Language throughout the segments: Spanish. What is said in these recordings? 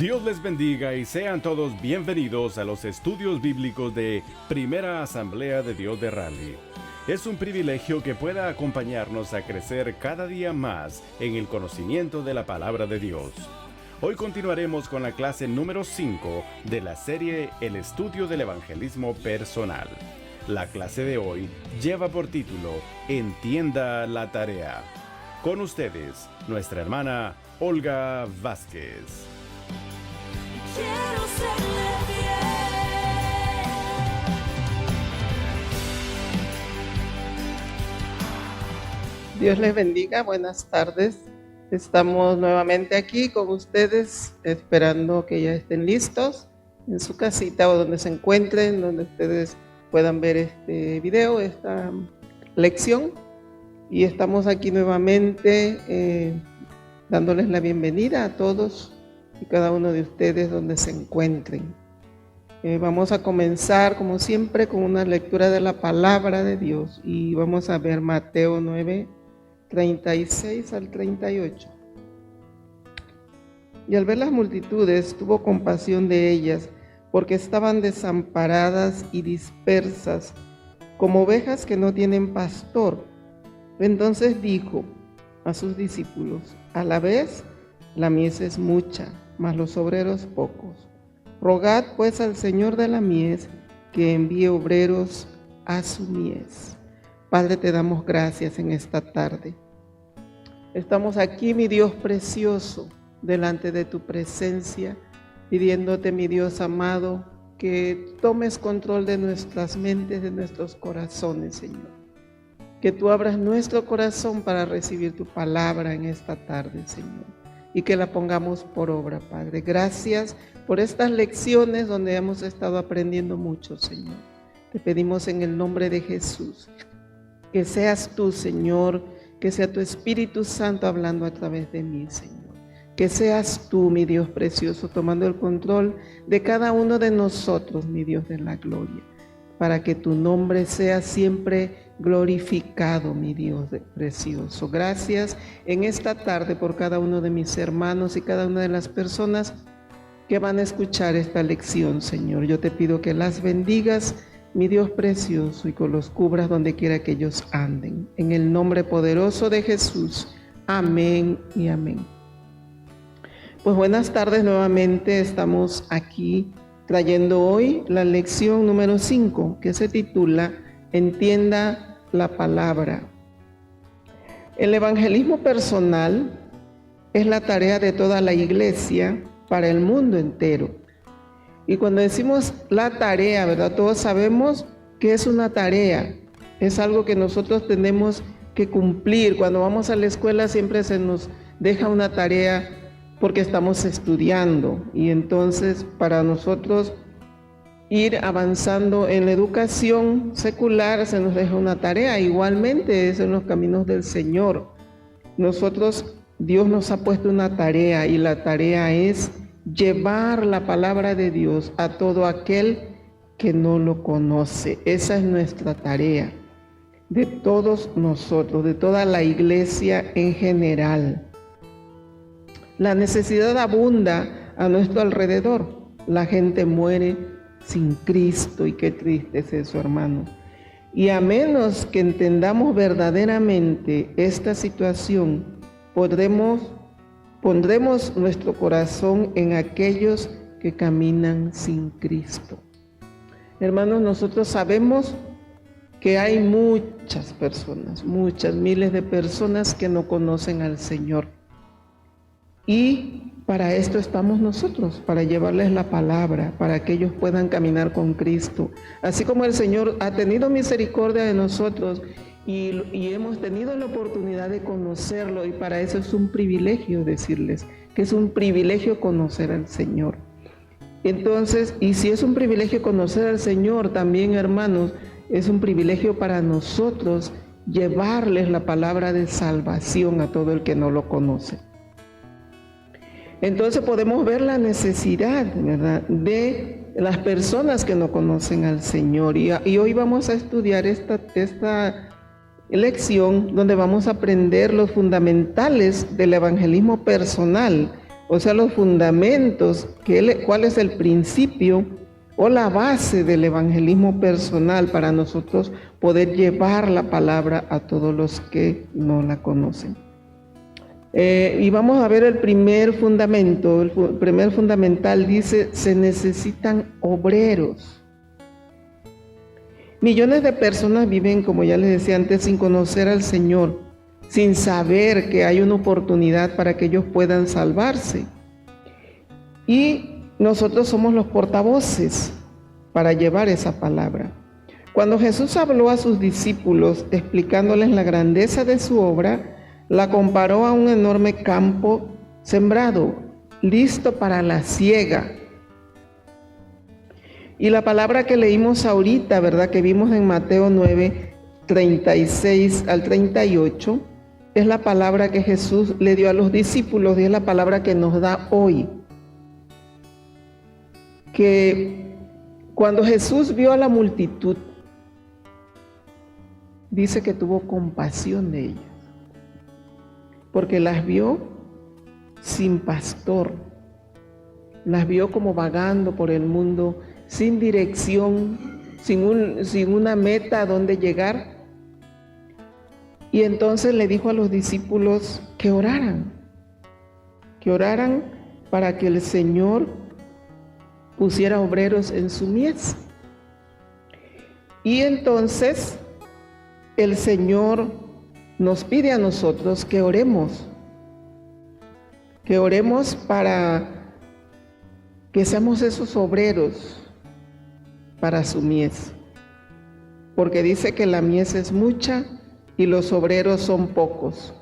Dios les bendiga y sean todos bienvenidos a los estudios bíblicos de Primera Asamblea de Dios de Raleigh. Es un privilegio que pueda acompañarnos a crecer cada día más en el conocimiento de la palabra de Dios. Hoy continuaremos con la clase número 5 de la serie El estudio del evangelismo personal. La clase de hoy lleva por título Entienda la tarea. Con ustedes, nuestra hermana Olga Vázquez. Quiero serle fiel. Dios les bendiga, buenas tardes. Estamos nuevamente aquí con ustedes, esperando que ya estén listos en su casita o donde se encuentren, donde ustedes puedan ver este video, esta lección. Y estamos aquí nuevamente dándoles la bienvenida a todos y cada uno de ustedes donde se encuentren. Vamos a comenzar, como siempre, con una lectura de la palabra de Dios y vamos a ver Mateo 9, 36 al 38. Y al ver las multitudes, tuvo compasión de ellas, porque estaban desamparadas y dispersas, como ovejas que no tienen pastor. Entonces dijo a sus discípulos: a la vez la mies es mucha, mas los obreros pocos. Rogad pues al Señor de la mies que envíe obreros a su mies. Padre, te damos gracias en esta tarde. Estamos aquí, mi Dios precioso, delante de tu presencia, pidiéndote, mi Dios amado, que tomes control de nuestras mentes, de nuestros corazones, Señor. Que tú abras nuestro corazón para recibir tu palabra en esta tarde, Señor, y que la pongamos por obra, Padre. Gracias por estas lecciones donde hemos estado aprendiendo mucho, Señor. Te pedimos en el nombre de Jesús que seas tú, Señor, que sea tu Espíritu Santo hablando a través de mí, Señor. Que seas tú, mi Dios precioso, tomando el control de cada uno de nosotros, mi Dios de la gloria, para que tu nombre sea siempre glorificado, mi Dios precioso. Gracias en esta tarde por cada uno de mis hermanos y cada una de las personas que van a escuchar esta lección, Señor. Yo te pido que las bendigas, mi Dios precioso, y que los cubras donde quiera que ellos anden. En el nombre poderoso de Jesús. Amén y amén. Pues buenas tardes nuevamente. Estamos aquí trayendo hoy la lección número 5, que se titula Entienda la palabra. El evangelismo personal es la tarea de toda la iglesia para el mundo entero. Y cuando decimos la tarea, ¿verdad? Todos sabemos que es una tarea, es algo que nosotros tenemos que cumplir. Cuando vamos a la escuela siempre se nos deja una tarea porque estamos estudiando, y entonces para nosotros ir avanzando en la educación secular se nos deja una tarea. Igualmente es en los caminos del Señor. Dios nos ha puesto una tarea, y la tarea es llevar la palabra de Dios a todo aquel que no lo conoce. Esa es nuestra tarea, de todos nosotros, de toda la iglesia en general. La necesidad abunda a nuestro alrededor. La gente muere sin Cristo, y qué triste es eso, hermano. Y a menos que entendamos verdaderamente esta situación, pondremos nuestro corazón en aquellos que caminan sin Cristo. Hermanos, nosotros sabemos que hay muchas personas, muchas miles de personas que no conocen al Señor. Y para esto estamos nosotros, para llevarles la palabra, para que ellos puedan caminar con Cristo. Así como el Señor ha tenido misericordia de nosotros y hemos tenido la oportunidad de conocerlo, y para eso es un privilegio decirles que es un privilegio conocer al Señor. Entonces, y si es un privilegio conocer al Señor, también, hermanos, es un privilegio para nosotros llevarles la palabra de salvación a todo el que no lo conoce. Entonces podemos ver la necesidad, ¿verdad?, de las personas que no conocen al Señor. Y hoy vamos a estudiar esta lección donde vamos a aprender los fundamentales del evangelismo personal o sea, los fundamentos, cuál es el principio o la base del evangelismo personal para nosotros poder llevar la palabra a todos los que no la conocen. Y vamos a ver el primer fundamento. El primer fundamental dice: se necesitan obreros. Millones de personas viven, como ya les decía antes, sin conocer al Señor, sin saber que hay una oportunidad para que ellos puedan salvarse. Y nosotros somos los portavoces para llevar esa palabra. Cuando Jesús habló a sus discípulos explicándoles la grandeza de su obra, la comparó a un enorme campo sembrado, listo para la siega. Y la palabra que leímos ahorita, ¿verdad?, que vimos en Mateo 9, 36 al 38, es la palabra que Jesús le dio a los discípulos y es la palabra que nos da hoy. Que cuando Jesús vio a la multitud, dice que tuvo compasión de ellas, porque las vio sin pastor, las vio como vagando por el mundo, sin dirección, sin una meta a dónde llegar. Y entonces le dijo a los discípulos que oraran para que el Señor pusiera obreros en su mies. Y entonces el Señor nos pide a nosotros que oremos para que seamos esos obreros para su mies, porque dice que la mies es mucha y los obreros son pocos.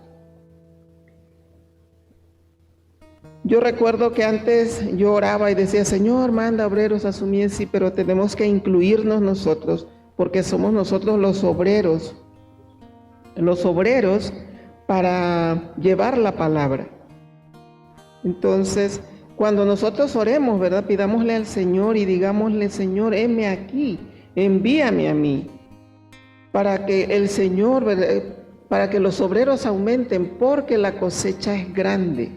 Yo recuerdo que antes yo oraba y decía: Señor, manda obreros a su mies, sí, pero tenemos que incluirnos nosotros, porque somos nosotros los obreros para llevar la palabra. Entonces, cuando nosotros oremos, ¿verdad?, pidámosle al Señor y digámosle: Señor, heme aquí, envíame a mí, para que el Señor, ¿verdad?, para que los obreros aumenten, porque la cosecha es grande.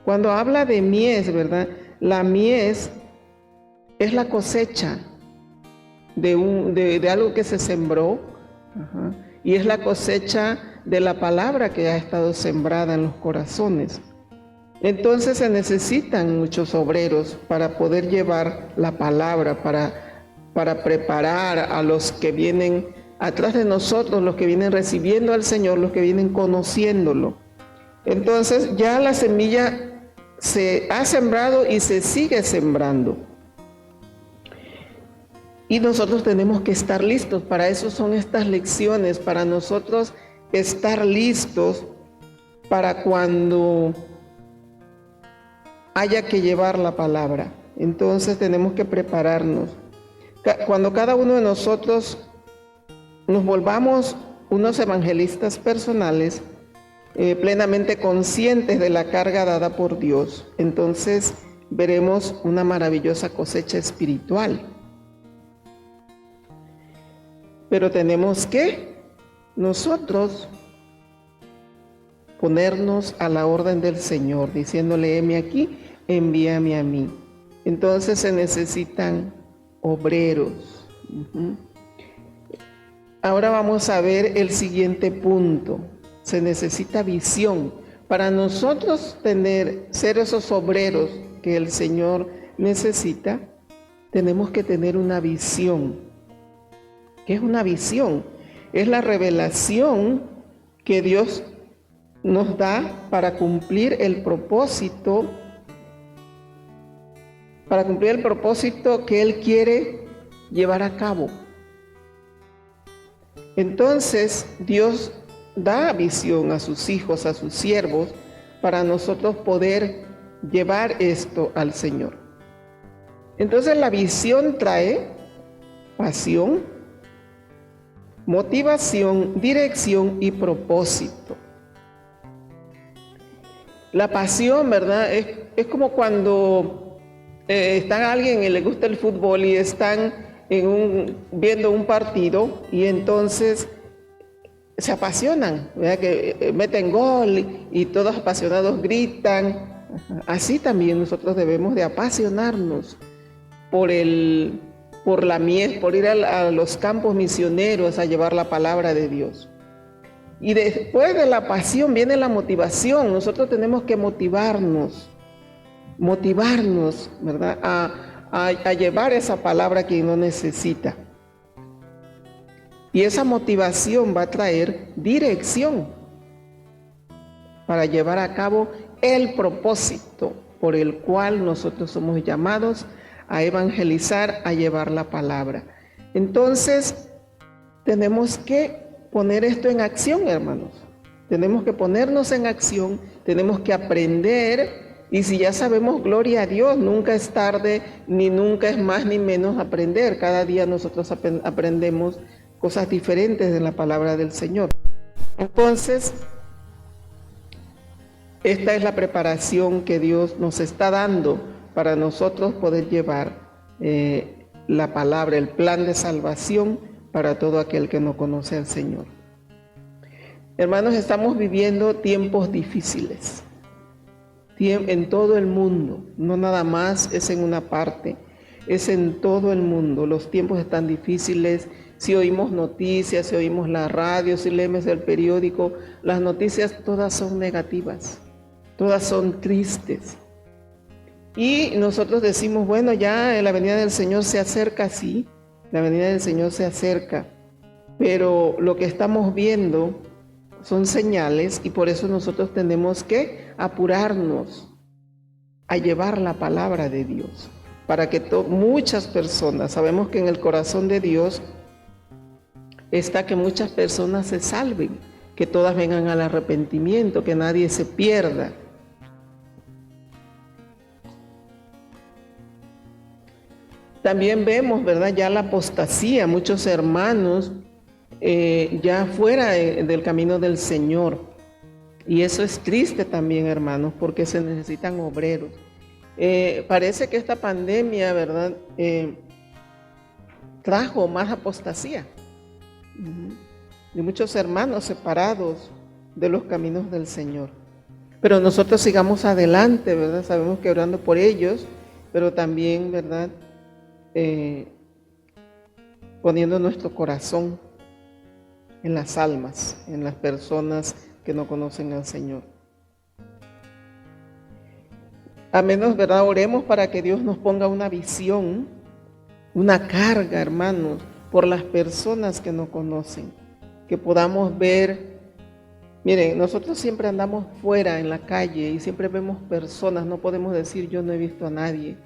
Cuando habla de mies, ¿verdad?, la mies es la cosecha de algo que se sembró, y es la cosecha de la palabra que ha estado sembrada en los corazones. Entonces se necesitan muchos obreros para poder llevar la palabra, para preparar a los que vienen atrás de nosotros, los que vienen recibiendo al Señor, los que vienen conociéndolo. Entonces ya la semilla se ha sembrado y se sigue sembrando. Y nosotros tenemos que estar listos. Para eso son estas lecciones, para nosotros estar listos para cuando haya que llevar la palabra. Entonces tenemos que prepararnos. Cuando cada uno de nosotros nos volvamos unos evangelistas personales, plenamente conscientes de la carga dada por Dios, entonces veremos una maravillosa cosecha espiritual. Pero tenemos que nosotros ponernos a la orden del Señor, diciéndole: heme aquí, envíame a mí. Entonces se necesitan obreros. Ahora vamos a ver el siguiente punto. Se necesita visión. Para nosotros ser esos obreros que el Señor necesita, tenemos que tener una visión. ¿Qué es una visión? Es la revelación que Dios nos da para cumplir el propósito, que Él quiere llevar a cabo. Entonces, Dios da visión a sus hijos, a sus siervos, para nosotros poder llevar esto al Señor. Entonces, la visión trae pasión, motivación, dirección y propósito. La pasión, ¿verdad? Es como cuando está alguien y le gusta el fútbol y están viendo un partido y entonces se apasionan, ¿verdad?, que meten gol y todos apasionados gritan, Así también nosotros debemos de apasionarnos por ir a los campos misioneros a llevar la palabra de Dios. Y después de la pasión viene la motivación. Nosotros tenemos que motivarnos, ¿verdad? A llevar esa palabra a quien no necesita. Y esa motivación va a traer dirección para llevar a cabo el propósito por el cual nosotros somos llamados a evangelizar, a llevar la palabra. Entonces, tenemos que poner esto en acción, hermanos. Tenemos que ponernos en acción, tenemos que aprender, y si ya sabemos, gloria a Dios, nunca es tarde, ni nunca es más ni menos aprender. Cada día nosotros aprendemos cosas diferentes de la palabra del Señor. Entonces, esta es la preparación que Dios nos está dando para nosotros poder llevar la palabra, el plan de salvación para todo aquel que no conoce al Señor. Hermanos, estamos viviendo tiempos difíciles en todo el mundo, no nada más es en una parte, es en todo el mundo. Los tiempos están difíciles. Si oímos noticias, si oímos la radio, si leemos el periódico, las noticias todas son negativas, todas son tristes. Y nosotros decimos, bueno, ya la venida del Señor se acerca, sí, la venida del Señor se acerca, pero lo que estamos viendo son señales, y por eso nosotros tenemos que apurarnos a llevar la palabra de Dios, para que muchas personas, sabemos que en el corazón de Dios está que muchas personas se salven, que todas vengan al arrepentimiento, que nadie se pierda. También vemos, ¿verdad?, ya la apostasía, muchos hermanos ya fuera del camino del Señor. Y eso es triste también, hermanos, porque se necesitan obreros. Parece que esta pandemia, ¿verdad?, trajo más apostasía. Y muchos hermanos separados de los caminos del Señor. Pero nosotros sigamos adelante, ¿verdad? Sabemos que orando por ellos, pero también, ¿verdad?, poniendo nuestro corazón en las almas, en las personas que no conocen al Señor. A menos, ¿verdad?, oremos para que Dios nos ponga una visión, una carga, hermanos, por las personas que no conocen, que podamos ver. Miren, nosotros siempre andamos fuera en la calle y siempre vemos personas, no podemos decir yo no he visto a nadie.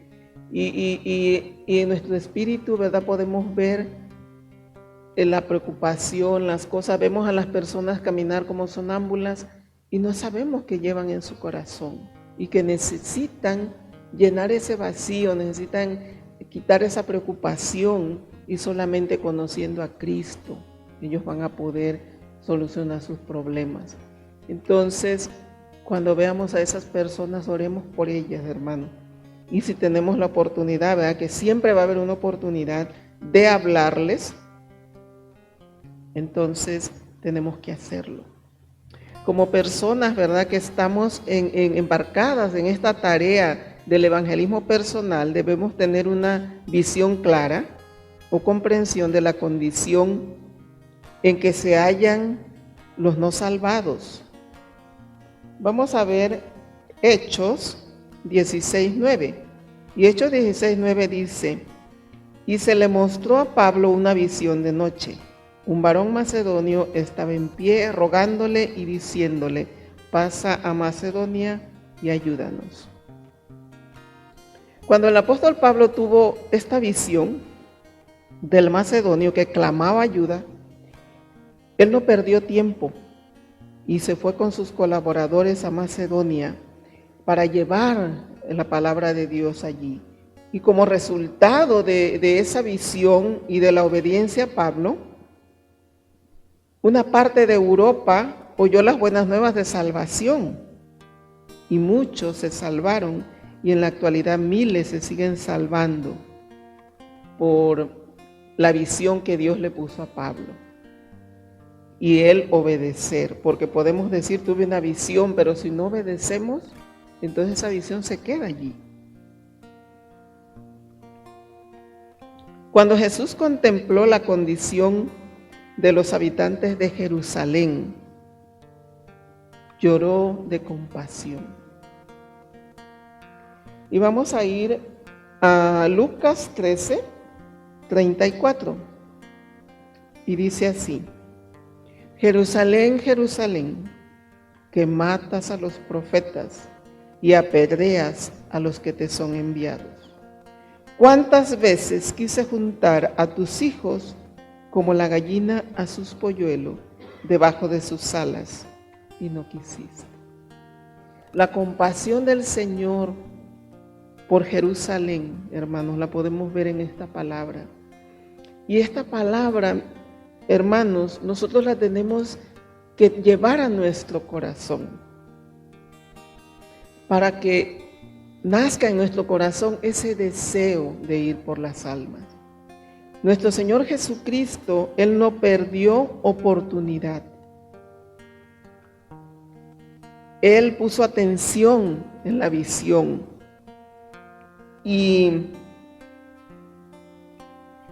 Y en nuestro espíritu, ¿verdad?, podemos ver la preocupación, las cosas. Vemos a las personas caminar como sonámbulas y no sabemos qué llevan en su corazón y que necesitan llenar ese vacío, necesitan quitar esa preocupación, y solamente conociendo a Cristo ellos van a poder solucionar sus problemas. Entonces, cuando veamos a esas personas, oremos por ellas, hermano. Y si tenemos la oportunidad, ¿verdad?, que siempre va a haber una oportunidad de hablarles, entonces tenemos que hacerlo. Como personas, ¿verdad?, que estamos embarcadas en esta tarea del evangelismo personal, debemos tener una visión clara o comprensión de la condición en que se hallan los no salvados. Vamos a ver Hechos 16:9. Y Hechos 16:9 dice: y se le mostró a Pablo una visión de noche. Un varón macedonio estaba en pie rogándole y diciéndole: pasa a Macedonia y ayúdanos. Cuando el apóstol Pablo tuvo esta visión del macedonio que clamaba ayuda, él no perdió tiempo y se fue con sus colaboradores a Macedonia para llevar la palabra de Dios allí. Y como resultado de esa visión y de la obediencia a Pablo, una parte de Europa oyó las buenas nuevas de salvación y muchos se salvaron, y en la actualidad miles se siguen salvando por la visión que Dios le puso a Pablo y él obedecer, porque podemos decir tuve una visión, pero si no obedecemos, entonces esa visión se queda allí. Cuando Jesús contempló la condición de los habitantes de Jerusalén, lloró de compasión. Y vamos a ir a Lucas 13, 34. Y dice así: Jerusalén, Jerusalén, que matas a los profetas y apedreas a los que te son enviados. ¿Cuántas veces quise juntar a tus hijos como la gallina a sus polluelos debajo de sus alas, y no quisiste? La compasión del Señor por Jerusalén, hermanos, la podemos ver en esta palabra. Y esta palabra, hermanos, nosotros la tenemos que llevar a nuestro corazón para que nazca en nuestro corazón ese deseo de ir por las almas. Nuestro Señor Jesucristo, Él no perdió oportunidad. Él puso atención en la visión y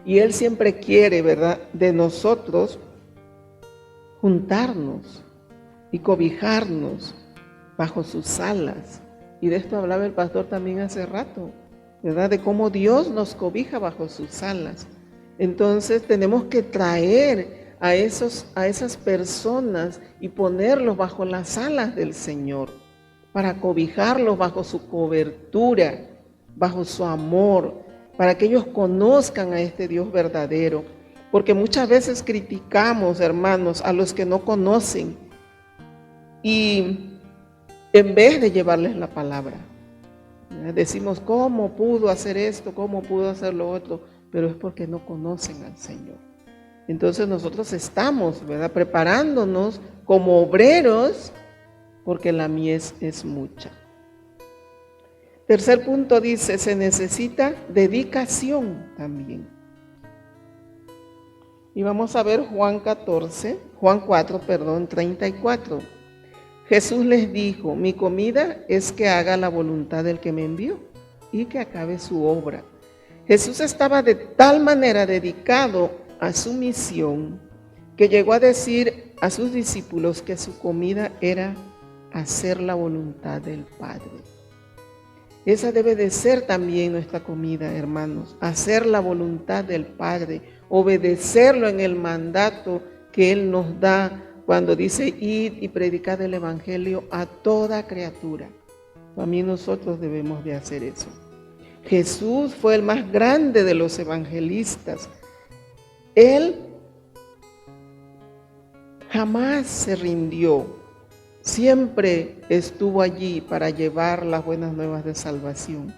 Él siempre quiere, ¿verdad?, de nosotros juntarnos y cobijarnos bajo sus alas. Y de esto hablaba el pastor también hace rato, ¿verdad?, de cómo Dios nos cobija bajo sus alas. Entonces tenemos que traer a esas personas y ponerlos bajo las alas del Señor, para cobijarlos bajo su cobertura, bajo su amor, para que ellos conozcan a este Dios verdadero. Porque muchas veces criticamos, hermanos, a los que no conocen, y en vez de llevarles la palabra, decimos, ¿cómo pudo hacer esto? ¿Cómo pudo hacer lo otro? Pero es porque no conocen al Señor. Entonces nosotros estamos, ¿verdad?, preparándonos como obreros, porque la mies es mucha. Tercer punto dice, se necesita dedicación también. Y vamos a ver Juan 4, 34. Jesús les dijo, mi comida es que haga la voluntad del que me envió y que acabe su obra. Jesús estaba de tal manera dedicado a su misión que llegó a decir a sus discípulos que su comida era hacer la voluntad del Padre. Esa debe de ser también nuestra comida, hermanos, hacer la voluntad del Padre, obedecerlo en el mandato que Él nos da cuando dice, id y predicad el Evangelio a toda criatura. También nosotros debemos de hacer eso. Jesús fue el más grande de los evangelistas. Él jamás se rindió, siempre estuvo allí para llevar las buenas nuevas de salvación.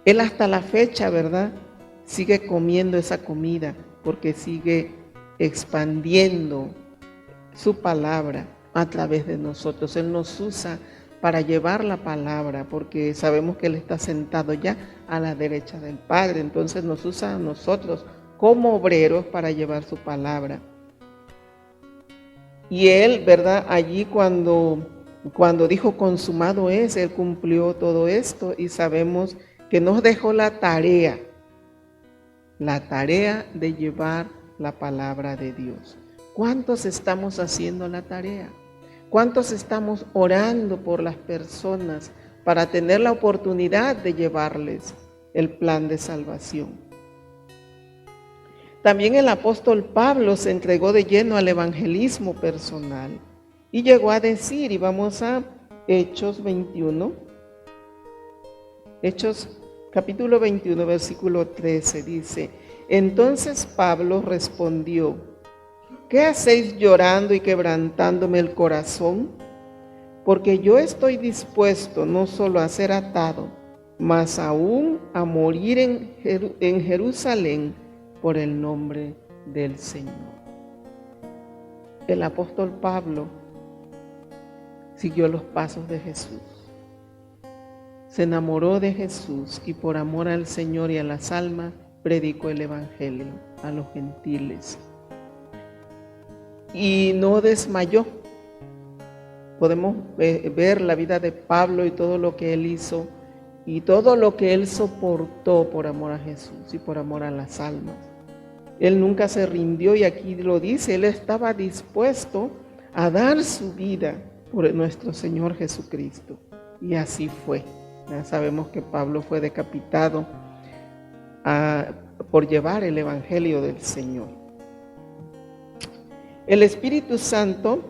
Él hasta la fecha, ¿verdad?, sigue comiendo esa comida porque sigue expandiendo su palabra a través de nosotros. Él nos usa para llevar la palabra porque sabemos que Él está sentado ya a la derecha del Padre. Entonces nos usa a nosotros como obreros para llevar su palabra. Y Él, ¿verdad?, allí cuando dijo consumado es, Él cumplió todo esto y sabemos que nos dejó la tarea de llevar la palabra de Dios. ¿Cuántos estamos haciendo la tarea? ¿Cuántos estamos orando por las personas para tener la oportunidad de llevarles el plan de salvación? También el apóstol Pablo se entregó de lleno al evangelismo personal y llegó a decir, y vamos a Hechos 21, Hechos capítulo 21, versículo 13, dice, entonces Pablo respondió, ¿qué hacéis llorando y quebrantándome el corazón? Porque yo estoy dispuesto no solo a ser atado, mas aún a morir en Jerusalén por el nombre del Señor. El apóstol Pablo siguió los pasos de Jesús. Se enamoró de Jesús y por amor al Señor y a las almas predicó el Evangelio a los gentiles. Y no desmayó. Podemos ver la vida de Pablo y todo lo que él hizo y todo lo que él soportó por amor a Jesús y por amor a las almas. Él nunca se rindió y aquí lo dice, él estaba dispuesto a dar su vida por nuestro Señor Jesucristo. Y así fue. Ya sabemos que Pablo fue decapitado por llevar el Evangelio del Señor. El Espíritu Santo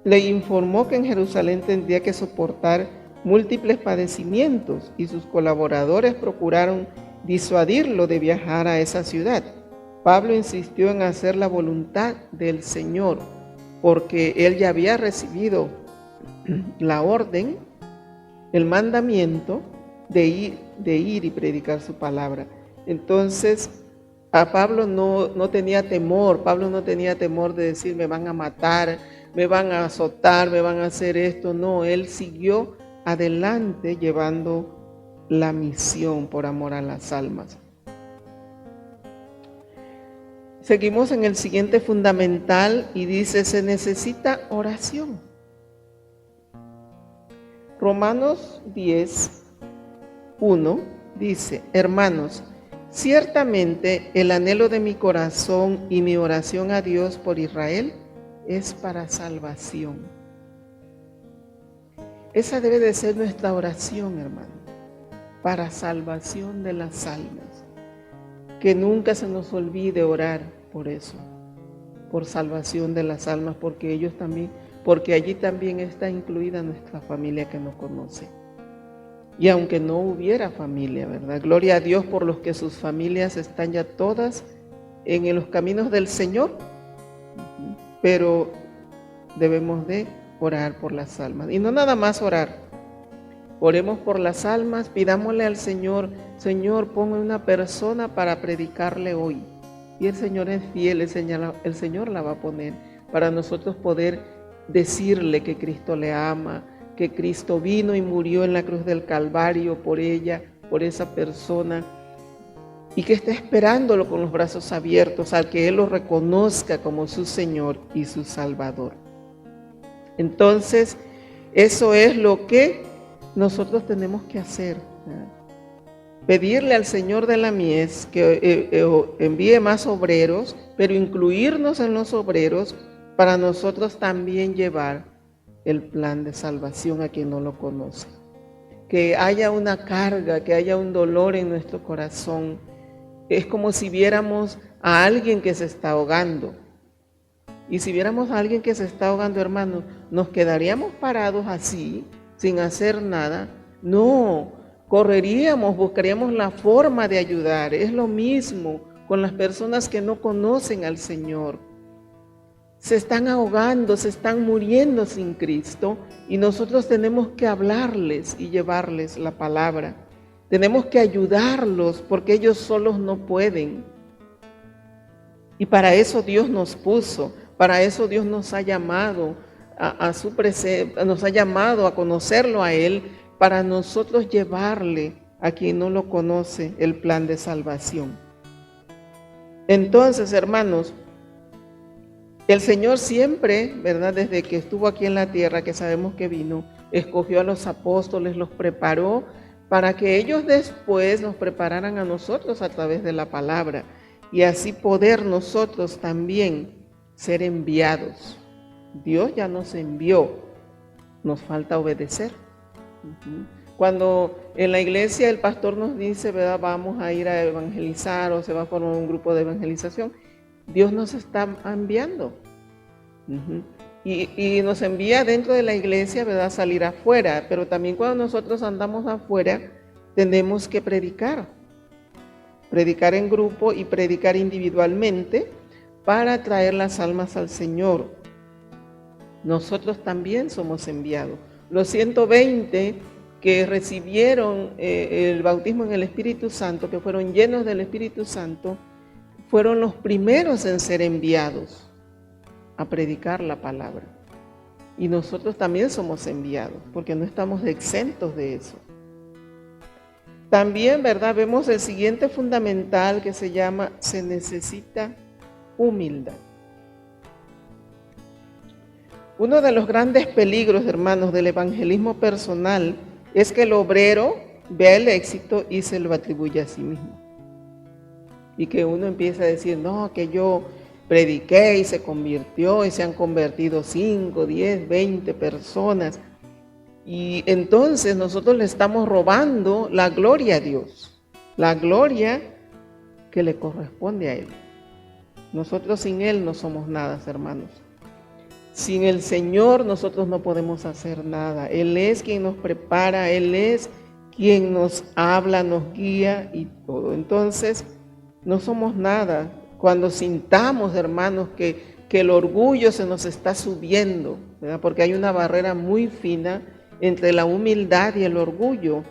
le informó que en Jerusalén tendría que soportar múltiples padecimientos y sus colaboradores procuraron disuadirlo de viajar a esa ciudad. Pablo insistió en hacer la voluntad del Señor porque él ya había recibido la orden, el mandamiento de ir y predicar su palabra. Entonces, a Pablo no tenía temor. Pablo no tenía temor de decir, me van a matar, me van a azotar, me van a hacer esto. No, él siguió adelante llevando la misión por amor a las almas. Seguimos en el siguiente fundamental y dice, se necesita oración. Romanos 10:1 dice, hermanos, ciertamente el anhelo de mi corazón y mi oración a Dios por Israel es para salvación. Esa debe de ser nuestra oración, hermano, para salvación de las almas. Que nunca se nos olvide orar por eso, por salvación de las almas, porque allí también está incluida nuestra familia que nos conoce. Y aunque no hubiera familia, ¿verdad? Gloria a Dios por los que sus familias están ya todas en los caminos del Señor, pero debemos de orar por las almas. Y no nada más orar, oremos por las almas, pidámosle al Señor, Señor, ponme una persona para predicarle hoy. Y el Señor es fiel, el Señor la va a poner para nosotros poder decirle que Cristo le ama, que Cristo vino y murió en la cruz del Calvario por ella, por esa persona, y que está esperándolo con los brazos abiertos al que Él lo reconozca como su Señor y su Salvador. Entonces, eso es lo que nosotros tenemos que hacer, ¿verdad? Pedirle al Señor de la mies que envíe más obreros, pero incluirnos en los obreros para nosotros también llevar el plan de salvación a quien no lo conoce. Que haya una carga, que haya un dolor en nuestro corazón. Es como si viéramos a alguien que se está ahogando. Y si viéramos a alguien que se está ahogando, hermanos, ¿nos quedaríamos parados así, sin hacer nada? No, correríamos, buscaríamos la forma de ayudar. Es lo mismo con las personas que no conocen al Señor. Se están ahogando, se están muriendo sin Cristo y nosotros tenemos que hablarles y llevarles la palabra. Tenemos que ayudarlos porque ellos solos no pueden. Y para eso Dios nos puso, para eso Dios nos ha llamado a su presencia, nos ha llamado a conocerlo a Él, para nosotros llevarle a quien no lo conoce el plan de salvación. Entonces, hermanos, el Señor siempre, ¿verdad? Desde que estuvo aquí en la tierra, que sabemos que vino, escogió a los apóstoles, los preparó para que ellos después nos prepararan a nosotros a través de la palabra y así poder nosotros también ser enviados. Dios ya nos envió, nos falta obedecer. Cuando en la iglesia el pastor nos dice, ¿verdad? Vamos a ir a evangelizar o se va a formar un grupo de evangelización, Dios nos está enviando. Y nos envía dentro de la iglesia, ¿verdad? A salir afuera, pero también cuando nosotros andamos afuera tenemos que predicar en grupo y predicar individualmente para traer las almas al Señor. Nosotros también somos enviados. Los 120 que recibieron el bautismo en el Espíritu Santo, que fueron llenos del Espíritu Santo, fueron los primeros en ser enviados a predicar la palabra. Y nosotros también somos enviados, porque no estamos exentos de eso. También, ¿verdad? Vemos el siguiente fundamental que se llama, se necesita humildad. Uno de los grandes peligros, hermanos, del evangelismo personal es que el obrero vea el éxito y se lo atribuye a sí mismo. Y que uno empieza a decir, no, que yo prediqué y se convirtió y se han convertido 5, 10, 20 personas. Y entonces nosotros le estamos robando la gloria a Dios, la gloria que le corresponde a Él. Nosotros sin Él no somos nada, hermanos. Sin el Señor nosotros no podemos hacer nada. Él es quien nos prepara, Él es quien nos habla, nos guía y todo. Entonces, no somos nada. Cuando sintamos, hermanos, que el orgullo se nos está subiendo, ¿verdad? Porque hay una barrera muy fina entre la humildad y el orgullo.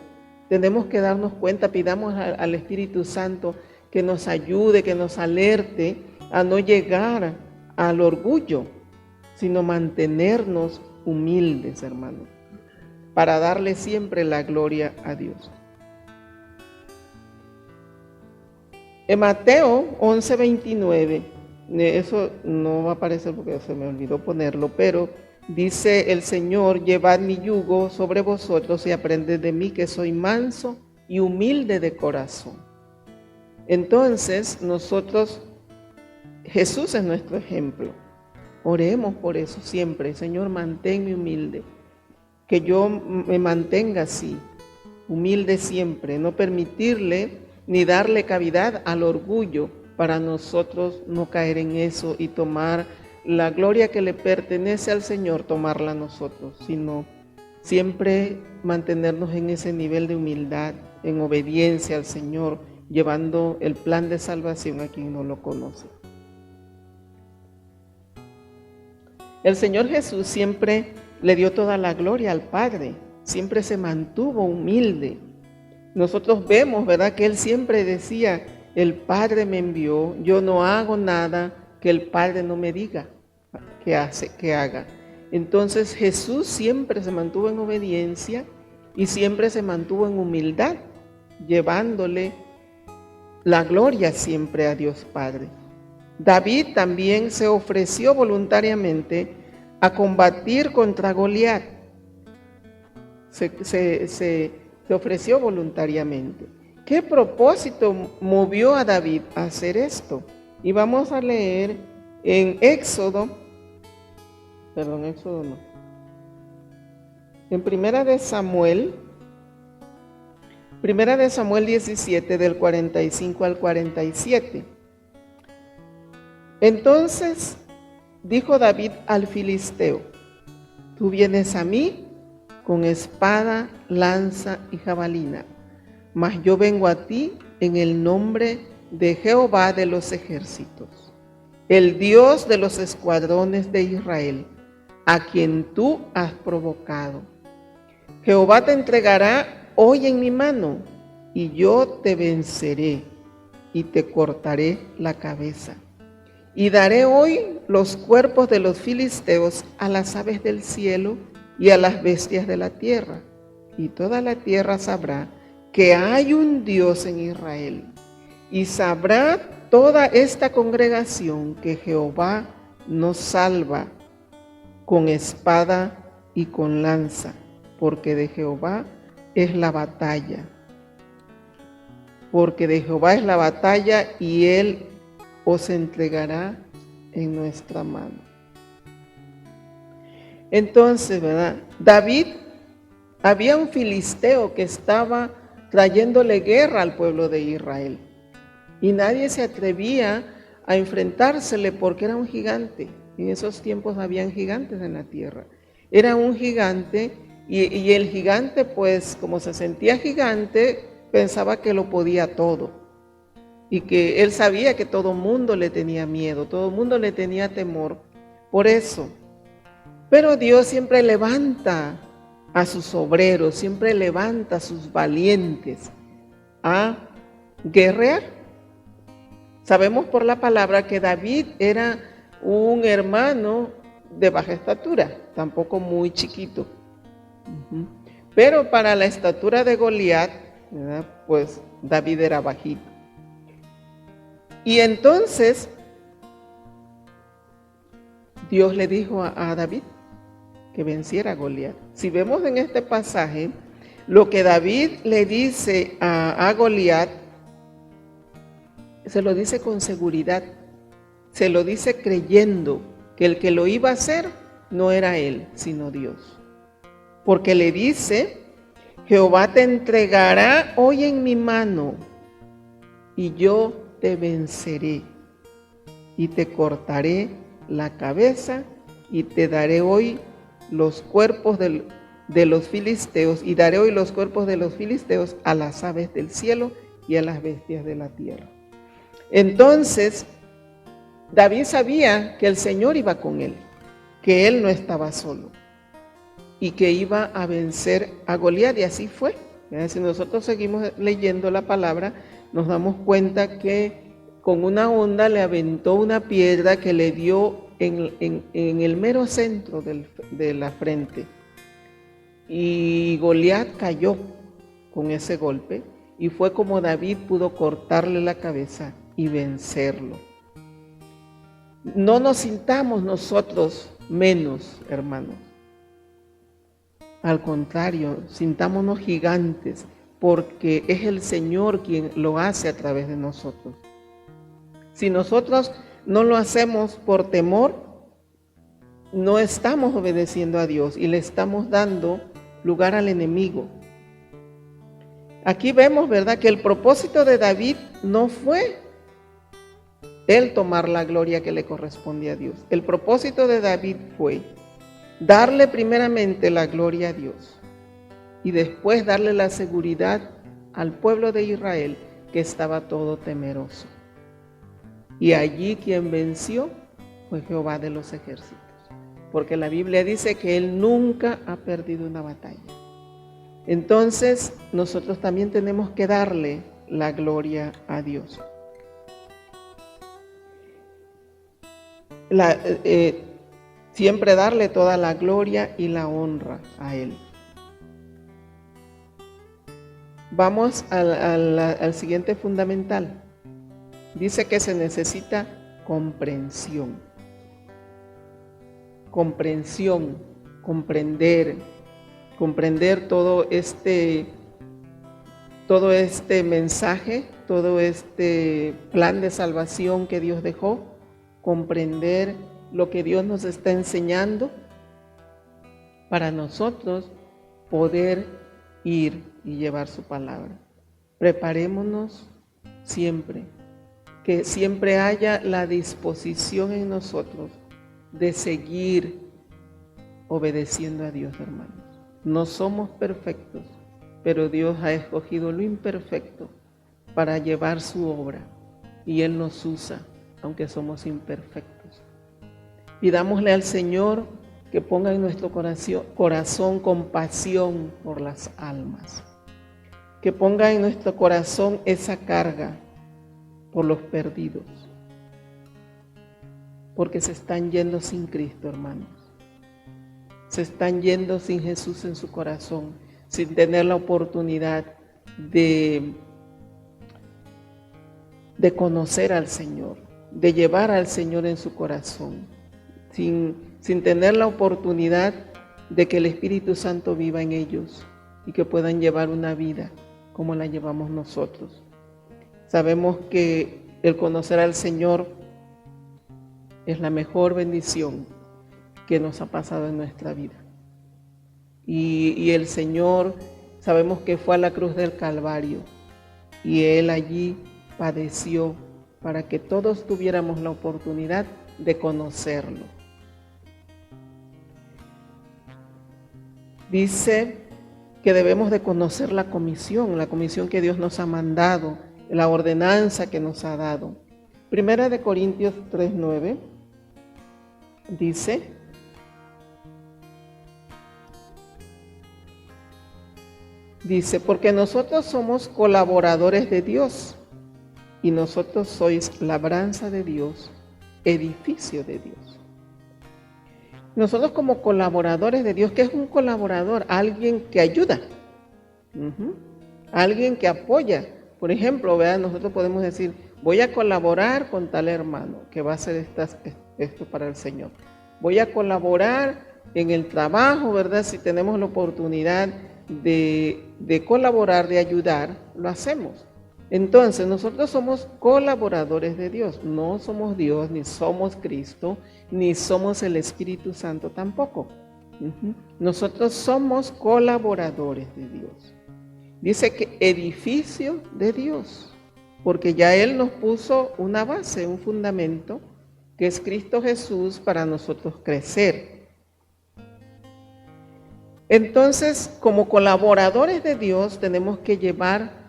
Tenemos que darnos cuenta, pidamos al Espíritu Santo que nos ayude, que nos alerte a no llegar al orgullo, sino mantenernos humildes, hermanos, para darle siempre la gloria a Dios. En Mateo 11:29, eso no va a aparecer porque se me olvidó ponerlo, pero dice el Señor, llevad mi yugo sobre vosotros y aprended de mí que soy manso y humilde de corazón. Entonces, Jesús es nuestro ejemplo. Oremos por eso siempre. Señor, manténme humilde. Que yo me mantenga así, humilde siempre. No permitirle ni darle cavidad al orgullo para nosotros no caer en eso y tomar la gloria que le pertenece al Señor, tomarla a nosotros, sino siempre mantenernos en ese nivel de humildad, en obediencia al Señor, llevando el plan de salvación a quien no lo conoce. El Señor Jesús siempre le dio toda la gloria al Padre, siempre se mantuvo humilde. Nosotros vemos, ¿verdad?, que Él siempre decía, el Padre me envió, yo no hago nada que el Padre no me diga que haga. Entonces Jesús siempre se mantuvo en obediencia y siempre se mantuvo en humildad, llevándole la gloria siempre a Dios Padre. David también se ofreció voluntariamente a combatir contra Goliat. Se ofreció voluntariamente. ¿Qué propósito movió a David a hacer esto? Y vamos a leer en Éxodo no. En Primera de Samuel 17, del 45 al 47. Entonces dijo David al filisteo, tú vienes a mí con espada, lanza y jabalina, mas yo vengo a ti en el nombre de Jehová de los ejércitos, el Dios de los escuadrones de Israel, a quien tú has provocado. Jehová te entregará hoy en mi mano, y yo te venceré, y te cortaré la cabeza. Y daré hoy los cuerpos de los filisteos a las aves del cielo y a las bestias de la tierra. Y toda la tierra sabrá que hay un Dios en Israel. Y sabrá toda esta congregación que Jehová nos salva con espada y con lanza, porque de Jehová es la batalla. Porque de Jehová es la batalla y Él os entregará en nuestra mano. Entonces, ¿verdad? David, había un filisteo que estaba trayéndole guerra al pueblo de Israel. Y nadie se atrevía a enfrentársele porque era un gigante. En esos tiempos habían gigantes en la tierra. Era un gigante y el gigante, pues, como se sentía gigante, pensaba que lo podía todo. Y que él sabía que todo mundo le tenía miedo, todo mundo le tenía temor. Por eso. Pero Dios siempre levanta a sus obreros, siempre levanta a sus valientes a guerrear. Sabemos por la palabra que David era un hermano de baja estatura, tampoco muy chiquito. Pero para la estatura de Goliat, ¿verdad?, pues David era bajito. Y entonces Dios le dijo a David, que venciera a Goliat. Si vemos en este pasaje, lo que David le dice a Goliat, se lo dice con seguridad, se lo dice creyendo que el que lo iba a hacer no era él, sino Dios. Porque le dice, Jehová te entregará hoy en mi mano y yo te venceré y te cortaré la cabeza y te daré hoy los cuerpos de los filisteos y daré hoy los cuerpos de los filisteos a las aves del cielo y a las bestias de la tierra. Entonces, David sabía que el Señor iba con él, que él no estaba solo y que iba a vencer a Goliat, y así fue. Si nosotros seguimos leyendo la palabra, nos damos cuenta que con una onda le aventó una piedra que le dio en el mero centro de la frente. Y Goliat cayó con ese golpe y fue como David pudo cortarle la cabeza y vencerlo. No nos sintamos nosotros menos, hermanos. Al contrario, sintámonos gigantes, porque es el Señor quien lo hace a través de nosotros. Si nosotros no lo hacemos por temor, no estamos obedeciendo a Dios y le estamos dando lugar al enemigo. Aquí vemos, ¿verdad?, que el propósito de David no fue él tomar la gloria que le corresponde a Dios. El propósito de David fue darle primeramente la gloria a Dios y después darle la seguridad al pueblo de Israel, que estaba todo temeroso. Y allí quien venció fue Jehová de los ejércitos, porque la Biblia dice que él nunca ha perdido una batalla. Entonces nosotros también tenemos que darle la gloria a Dios. Siempre darle toda la gloria y la honra a Él. Vamos al siguiente fundamental. Dice que se necesita comprensión. Comprensión, comprender todo este mensaje, todo este plan de salvación que Dios dejó, comprender lo que Dios nos está enseñando para nosotros poder ir y llevar su palabra. Preparémonos siempre, que siempre haya la disposición en nosotros de seguir obedeciendo a Dios, hermanos. No somos perfectos, pero Dios ha escogido lo imperfecto para llevar su obra y Él nos usa, aunque somos imperfectos. Pidámosle al Señor que ponga en nuestro corazón compasión por las almas, que ponga en nuestro corazón esa carga por los perdidos, porque se están yendo sin Cristo, hermanos. Se están yendo sin Jesús en su corazón, sin tener la oportunidad de conocer al Señor, de llevar al Señor en su corazón, sin tener la oportunidad de que el Espíritu Santo viva en ellos y que puedan llevar una vida como la llevamos nosotros. Sabemos que el conocer al Señor es la mejor bendición que nos ha pasado en nuestra vida. Y el Señor, sabemos que fue a la cruz del Calvario y Él allí padeció para que todos tuviéramos la oportunidad de conocerlo. Dice que debemos de conocer la comisión que Dios nos ha mandado, la ordenanza que nos ha dado. Primera de Corintios 3:9 dice, porque nosotros somos colaboradores de Dios y nosotros sois labranza de Dios, edificio de Dios. Nosotros como colaboradores de Dios, ¿qué es un colaborador? Alguien que ayuda, alguien que apoya. Por ejemplo, ¿verdad? Nosotros podemos decir, voy a colaborar con tal hermano que va a hacer esto para el Señor. Voy a colaborar en el trabajo, ¿verdad? Si tenemos la oportunidad de colaborar, de ayudar, lo hacemos. Entonces, nosotros somos colaboradores de Dios, no somos Dios, ni somos Cristo, ni somos el Espíritu Santo tampoco. Nosotros somos colaboradores de Dios. Dice que edificio de Dios, porque ya Él nos puso una base, un fundamento, que es Cristo Jesús para nosotros crecer. Entonces, como colaboradores de Dios, tenemos que llevar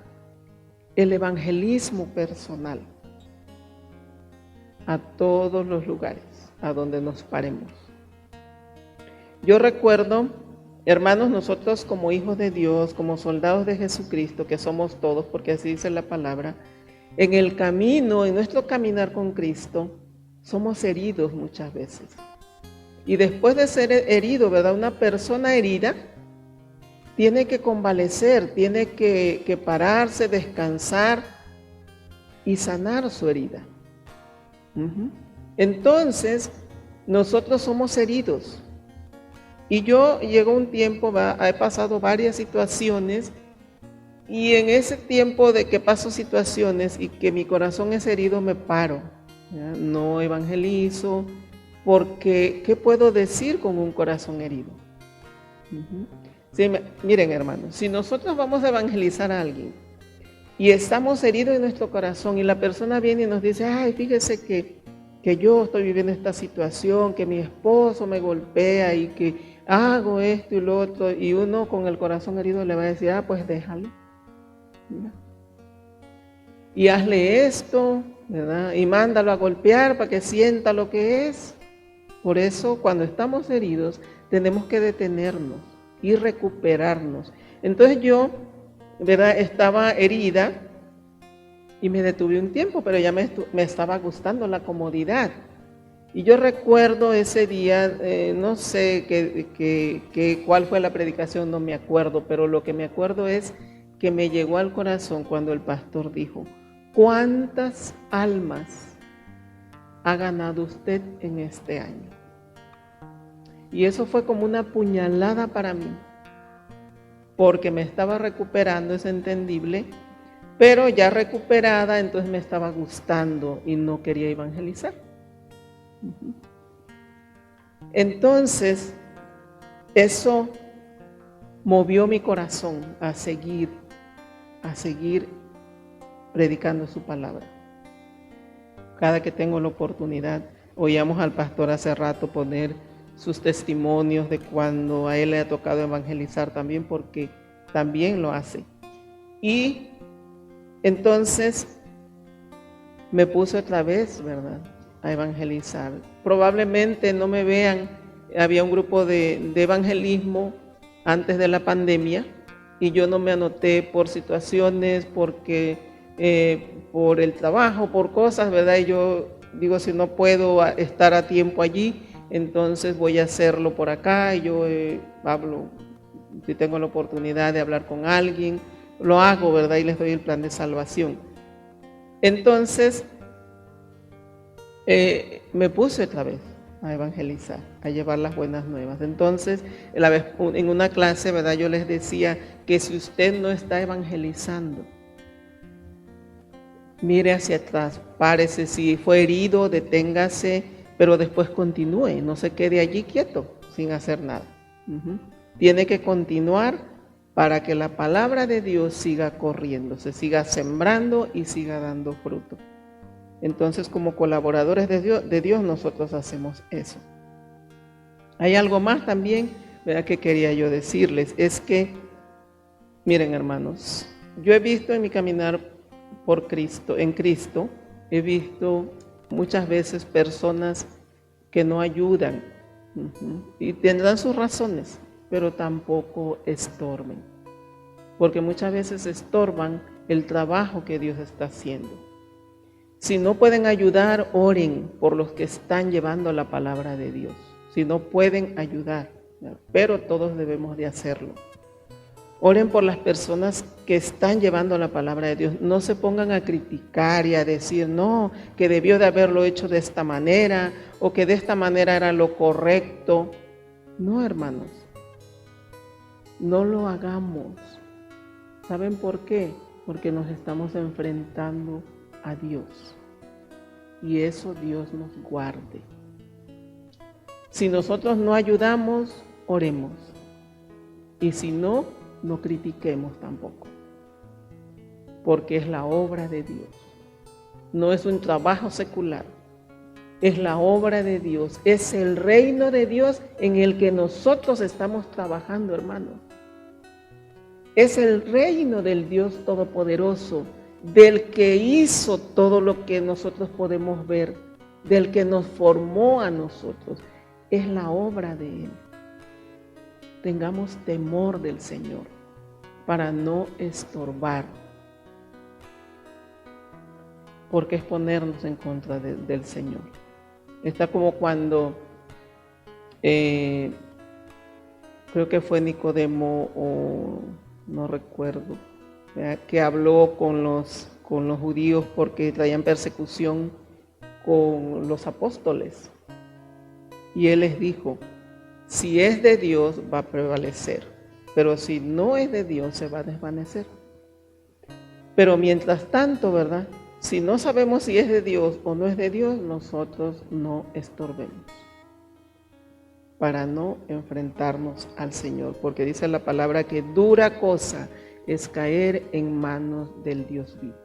el evangelismo personal a todos los lugares, a donde nos paremos. Yo recuerdo, hermanos, nosotros como hijos de Dios, como soldados de Jesucristo, que somos todos, porque así dice la palabra, en el camino, en nuestro caminar con Cristo, somos heridos muchas veces. Y después de ser herido, ¿verdad? Una persona herida tiene que convalecer, tiene que pararse, descansar y sanar su herida. Entonces, nosotros somos heridos. Y yo llegó un tiempo, he pasado varias situaciones, y en ese tiempo de que paso situaciones y que mi corazón es herido, me paro, ¿ya? No evangelizo, porque ¿qué puedo decir con un corazón herido? Sí, miren, hermanos, si nosotros vamos a evangelizar a alguien y estamos heridos en nuestro corazón y la persona viene y nos dice, ay, fíjese que yo estoy viviendo esta situación, que mi esposo me golpea y que hago esto y lo otro, y uno con el corazón herido le va a decir, pues déjalo, ¿verdad? Y hazle esto, ¿verdad? Y mándalo a golpear para que sienta lo que es. Por eso, cuando estamos heridos, tenemos que detenernos y recuperarnos. Entonces yo, ¿verdad? Estaba herida y me detuve un tiempo, pero ya me estaba gustando la comodidad. Y yo recuerdo ese día, no sé cuál fue la predicación, no me acuerdo, pero lo que me acuerdo es que me llegó al corazón cuando el pastor dijo, ¿cuántas almas ha ganado usted en este año? Y eso fue como una puñalada para mí, porque me estaba recuperando, es entendible, pero ya recuperada, entonces me estaba gustando y no quería evangelizar. Entonces, eso movió mi corazón a seguir predicando su palabra. Cada que tengo la oportunidad, oíamos al pastor hace rato poner sus testimonios de cuando a él le ha tocado evangelizar también, porque también lo hace. Y entonces me puse otra vez, ¿verdad?, a evangelizar. Probablemente no me vean, había un grupo de evangelismo antes de la pandemia y yo no me anoté por situaciones, porque por el trabajo, por cosas, ¿verdad? Y yo digo, si no puedo estar a tiempo allí, entonces voy a hacerlo por acá. Y yo hablo, si tengo la oportunidad de hablar con alguien, lo hago, ¿verdad? Y les doy el plan de salvación. Entonces, me puse otra vez a evangelizar, a llevar las buenas nuevas. Entonces, en una clase, ¿verdad?, yo les decía que si usted no está evangelizando, mire hacia atrás, párese, si fue herido, deténgase, pero después continúe, no se quede allí quieto, sin hacer nada. Tiene que continuar para que la palabra de Dios siga corriendo, se siga sembrando y siga dando fruto. Entonces, como colaboradores de Dios, nosotros hacemos eso. Hay algo más también, ¿verdad?, que quería yo decirles, es que, miren, hermanos, yo he visto en mi caminar por Cristo, en Cristo, he visto muchas veces personas que no ayudan, y tendrán sus razones, pero tampoco estorben, porque muchas veces estorban el trabajo que Dios está haciendo. Si no pueden ayudar, oren por los que están llevando la palabra de Dios. Si no pueden ayudar, pero todos debemos de hacerlo. Oren por las personas que están llevando la palabra de Dios. No se pongan a criticar y a decir, no, que debió de haberlo hecho de esta manera, o que de esta manera era lo correcto. No, hermanos, no lo hagamos. ¿Saben por qué? Porque nos estamos enfrentando a Dios. Y eso Dios nos guarde. Si nosotros no ayudamos, oremos. Y si no, no critiquemos tampoco. Porque es la obra de Dios. No es un trabajo secular. Es la obra de Dios. Es el reino de Dios en el que nosotros estamos trabajando, hermanos. Es el reino del Dios Todopoderoso, del que hizo todo lo que nosotros podemos ver, del que nos formó a nosotros. Es la obra de Él. Tengamos temor del Señor para no estorbar, porque es ponernos en contra del Señor. Está como cuando, creo que fue Nicodemo o no recuerdo, que habló con los judíos porque traían persecución con los apóstoles. Y él les dijo, si es de Dios va a prevalecer, pero si no es de Dios se va a desvanecer. Pero mientras tanto, ¿verdad? Si no sabemos si es de Dios o no es de Dios, nosotros no estorbemos para no enfrentarnos al Señor, porque dice la palabra que dura cosa es caer en manos del Dios vivo.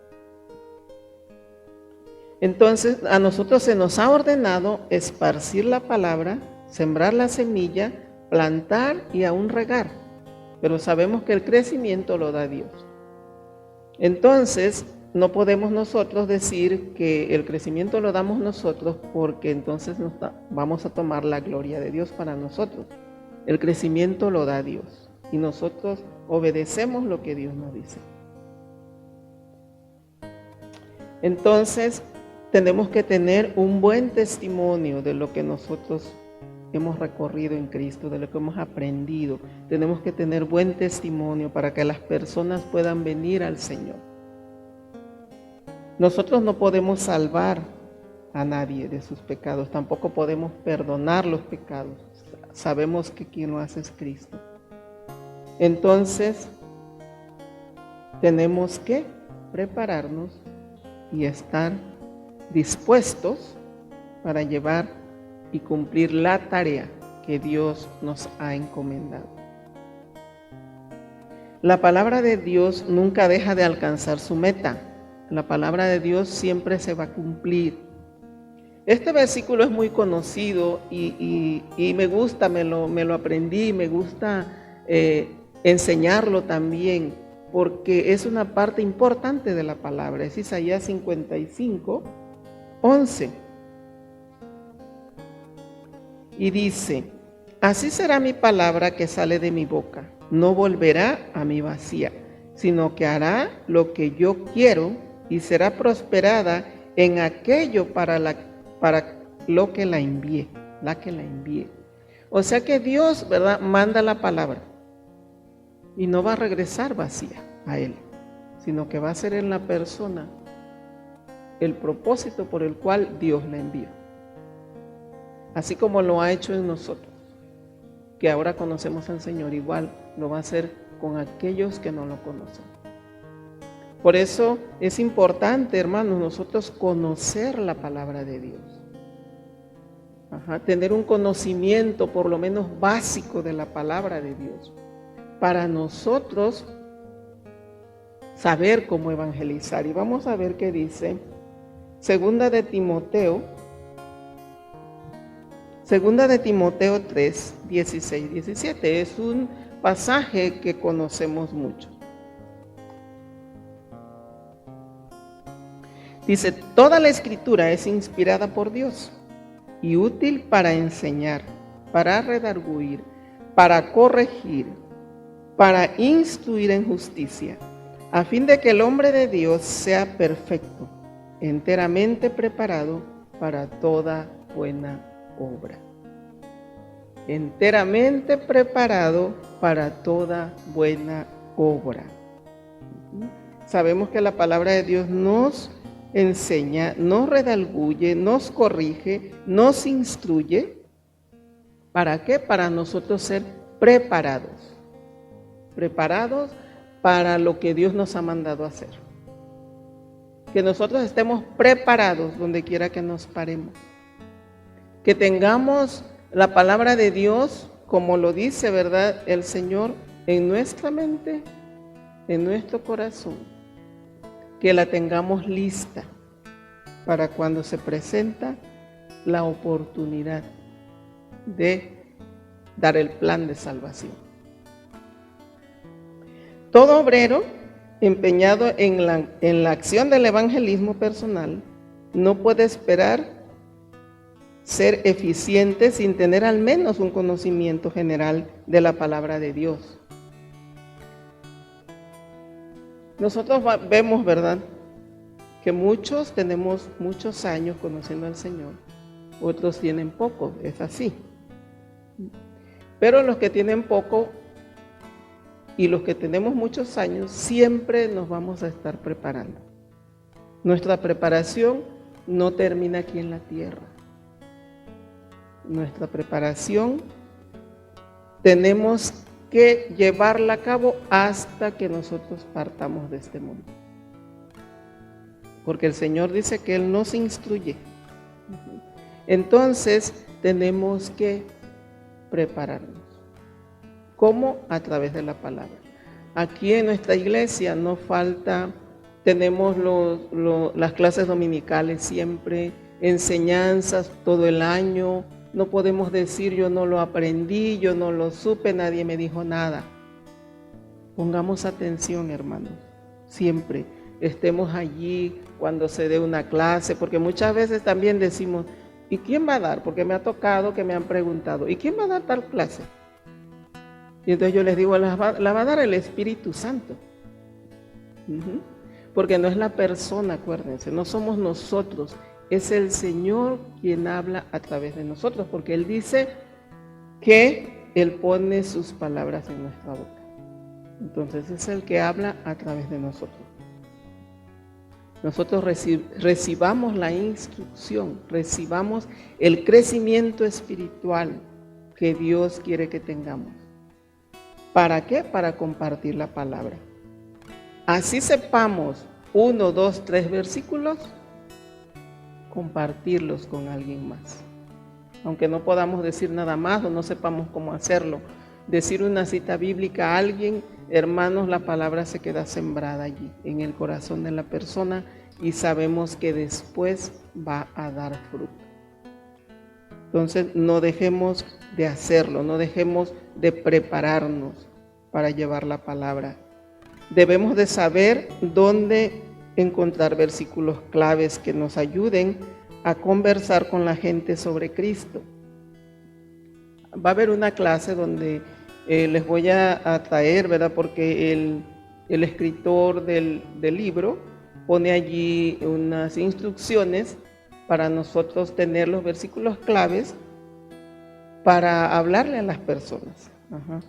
Entonces, a nosotros se nos ha ordenado esparcir la palabra, sembrar la semilla, plantar y aún regar, pero sabemos que el crecimiento lo da Dios. Entonces, no podemos nosotros decir que el crecimiento lo damos nosotros porque entonces vamos a tomar la gloria de Dios para nosotros. El crecimiento lo da Dios y nosotros obedecemos lo que Dios nos dice. Entonces, tenemos que tener un buen testimonio de lo que nosotros hemos recorrido en Cristo, de lo que hemos aprendido. Tenemos que tener buen testimonio para que las personas puedan venir al Señor. Nosotros no podemos salvar a nadie de sus pecados, tampoco podemos perdonar los pecados. Sabemos que quien lo hace es Cristo. Entonces, tenemos que prepararnos y estar dispuestos para llevar y cumplir la tarea que Dios nos ha encomendado. La palabra de Dios nunca deja de alcanzar su meta. La palabra de Dios siempre se va a cumplir. Este versículo es muy conocido y me gusta, me lo aprendí, me gusta enseñarlo también, porque es una parte importante de la palabra. Es Isaías 55, 11. Y dice, así será mi palabra que sale de mi boca, no volverá a mí vacía, sino que hará lo que yo quiero y será prosperada en aquello para lo que la envié, O sea que Dios, ¿verdad?, manda la palabra y no va a regresar vacía a Él, sino que va a ser en la persona el propósito por el cual Dios la envió. Así como lo ha hecho en nosotros, que ahora conocemos al Señor, igual lo va a hacer con aquellos que no lo conocen. Por eso es importante, hermanos, nosotros conocer la palabra de Dios. Tener un conocimiento por lo menos básico de la palabra de Dios, para nosotros saber cómo evangelizar. Y vamos a ver qué dice Segunda de Timoteo 3, 16, 17. Es un pasaje que conocemos mucho. Dice, toda la escritura es inspirada por Dios y útil para enseñar, para redarguir, para corregir, para instruir en justicia, a fin de que el hombre de Dios sea perfecto, enteramente preparado para toda buena obra. Enteramente preparado para toda buena obra. Sabemos que la palabra de Dios nos enseña, nos redarguye, nos corrige, nos instruye ¿Para qué? Para nosotros ser preparados. Preparados para lo que Dios nos ha mandado hacer. Que nosotros estemos preparados donde quiera que nos paremos. Que tengamos la palabra de Dios, como lo dice, ¿verdad?, el Señor, en nuestra mente, en nuestro corazón. Que la tengamos lista para cuando se presenta la oportunidad de dar el plan de salvación. Todo obrero empeñado en la acción del evangelismo personal no puede esperar ser eficiente sin tener al menos un conocimiento general de la palabra de Dios. Nosotros vemos, ¿verdad?, que muchos tenemos muchos años conociendo al Señor, otros tienen poco, es así. Pero los que tienen poco y los que tenemos muchos años, siempre nos vamos a estar preparando. Nuestra preparación no termina aquí en la tierra. Nuestra preparación tenemos que llevarla a cabo hasta que nosotros partamos de este mundo. Porque el Señor dice que Él nos instruye. Entonces tenemos que prepararnos. ¿Cómo? A través de la palabra. Aquí en nuestra iglesia no falta, tenemos las clases dominicales siempre, enseñanzas todo el año. No podemos decir yo no lo aprendí, yo no lo supe, nadie me dijo nada. Pongamos atención, hermanos, siempre estemos allí cuando se dé una clase, porque muchas veces también decimos, ¿y quién va a dar? Porque me ha tocado que me han preguntado, ¿y quién va a dar tal clase? Y entonces yo les digo, la va a dar el Espíritu Santo. Porque no es la persona, acuérdense, no somos nosotros, es el Señor quien habla a través de nosotros, porque Él dice que Él pone sus palabras en nuestra boca. Entonces es el que habla a través de nosotros. Nosotros recibamos la instrucción, recibamos el crecimiento espiritual que Dios quiere que tengamos. ¿Para qué? Para compartir la palabra. Así sepamos 1, 2, 3 versículos, compartirlos con alguien más. Aunque no podamos decir nada más o no sepamos cómo hacerlo, decir una cita bíblica a alguien, hermanos, la palabra se queda sembrada allí, en el corazón de la persona, y sabemos que después va a dar fruto. Entonces, no dejemos de hacerlo, no dejemos de prepararnos para llevar la palabra. Debemos de saber dónde encontrar versículos claves que nos ayuden a conversar con la gente sobre Cristo. Va a haber una clase donde les voy a traer, ¿verdad? Porque el escritor del libro pone allí unas instrucciones para nosotros tener los versículos claves para hablarle a las personas.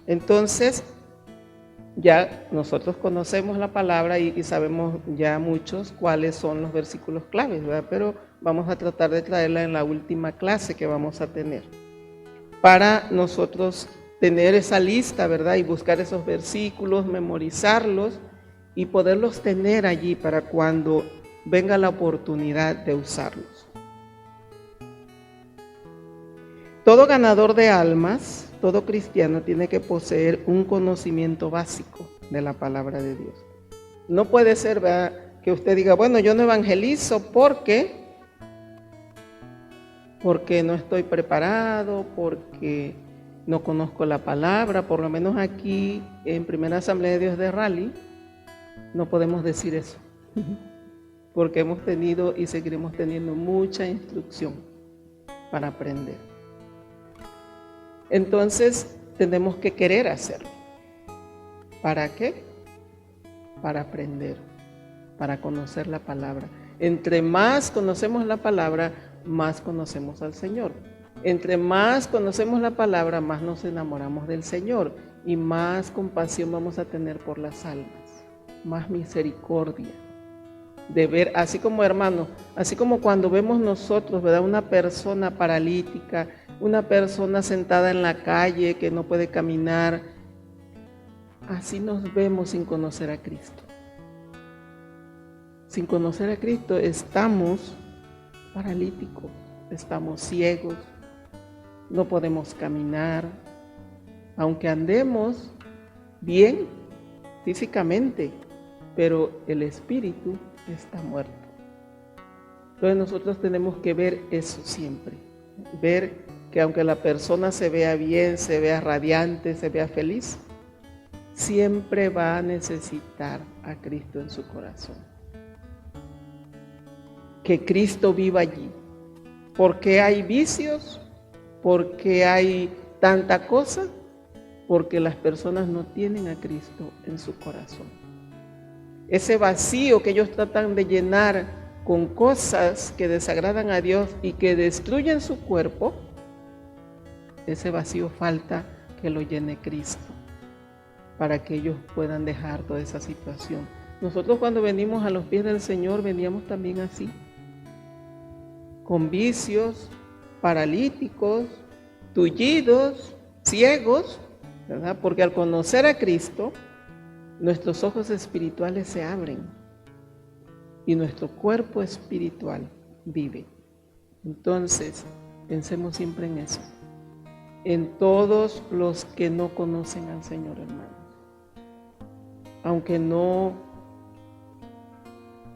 Entonces, ya nosotros conocemos la palabra y sabemos ya muchos cuáles son los versículos claves, ¿verdad? Pero vamos a tratar de traerla en la última clase que vamos a tener, para nosotros tener esa lista, ¿verdad? Y buscar esos versículos, memorizarlos y poderlos tener allí para cuando venga la oportunidad de usarlos. Todo ganador de almas, todo cristiano tiene que poseer un conocimiento básico de la palabra de Dios. No puede ser, ¿verdad?, que usted diga, bueno, yo no evangelizo porque no estoy preparado, porque no conozco la palabra. Por lo menos aquí en Primera Asamblea de Dios de Raleigh no podemos decir eso, porque hemos tenido y seguiremos teniendo mucha instrucción para aprender. Entonces tenemos que querer hacerlo. ¿Para qué? Para aprender, para conocer la palabra. Entre más conocemos la palabra, más conocemos al Señor. Entre más conocemos la palabra, más nos enamoramos del Señor y más compasión vamos a tener por las almas, más misericordia. De ver, así como hermanos, así como cuando vemos nosotros, ¿verdad?, una persona paralítica una persona sentada en la calle que no puede caminar. Así nos vemos sin conocer a Cristo. Sin conocer a Cristo estamos paralíticos, estamos ciegos, no podemos caminar, aunque andemos bien físicamente, pero el espíritu está muerto. Entonces nosotros tenemos que ver eso siempre, ver que aunque la persona se vea bien, se vea radiante, se vea feliz, siempre va a necesitar a Cristo en su corazón. Que Cristo viva allí. ¿Por qué hay vicios? ¿Por qué hay tanta cosa? Porque las personas no tienen a Cristo en su corazón. Ese vacío que ellos tratan de llenar con cosas que desagradan a Dios y que destruyen su cuerpo, ese vacío falta que lo llene Cristo, para que ellos puedan dejar toda esa situación. Nosotros cuando venimos a los pies del Señor, veníamos también así, con vicios, paralíticos, tullidos, ciegos, ¿verdad? Porque al conocer a Cristo, nuestros ojos espirituales se abren y nuestro cuerpo espiritual vive. Entonces, pensemos siempre en eso, en todos los que no conocen al Señor, hermanos. Aunque no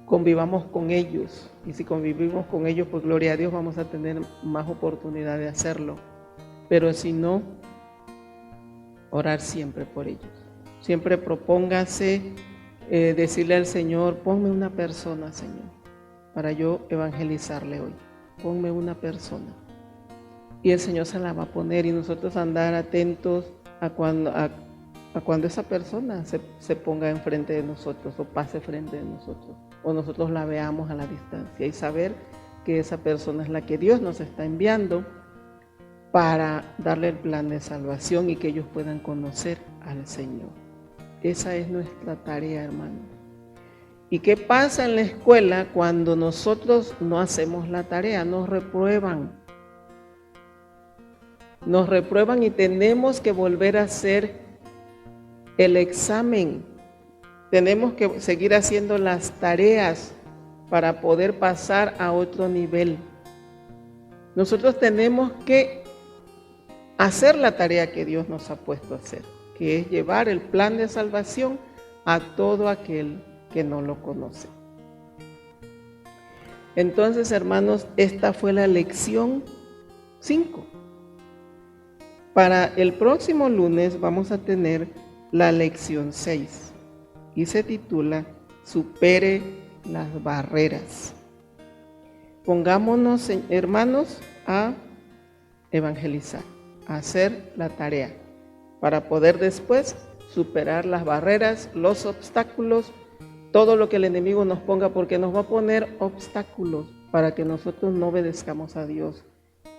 convivamos con ellos, y si convivimos con ellos, pues gloria a Dios, vamos a tener más oportunidad de hacerlo. Pero si no, orar siempre por ellos. Siempre propóngase decirle al Señor, ponme una persona, Señor, para yo evangelizarle hoy. Ponme una persona. Y el Señor se la va a poner, y nosotros andar atentos a cuando esa persona se ponga enfrente de nosotros o pase frente de nosotros, o nosotros la veamos a la distancia, y saber que esa persona es la que Dios nos está enviando para darle el plan de salvación y que ellos puedan conocer al Señor. Esa es nuestra tarea, hermano. ¿Y qué pasa en la escuela cuando nosotros no hacemos la tarea? Nos reprueban. Nos reprueban y tenemos que volver a hacer el examen. Tenemos que seguir haciendo las tareas para poder pasar a otro nivel. Nosotros tenemos que hacer la tarea que Dios nos ha puesto a hacer, que es llevar el plan de salvación a todo aquel que no lo conoce. Entonces, hermanos, esta fue la lección 5. Para el próximo lunes vamos a tener la lección 6 y se titula Supere las barreras. Pongámonos, hermanos, a evangelizar, a hacer la tarea, para poder después superar las barreras, los obstáculos, todo lo que el enemigo nos ponga, porque nos va a poner obstáculos para que nosotros no obedezcamos a Dios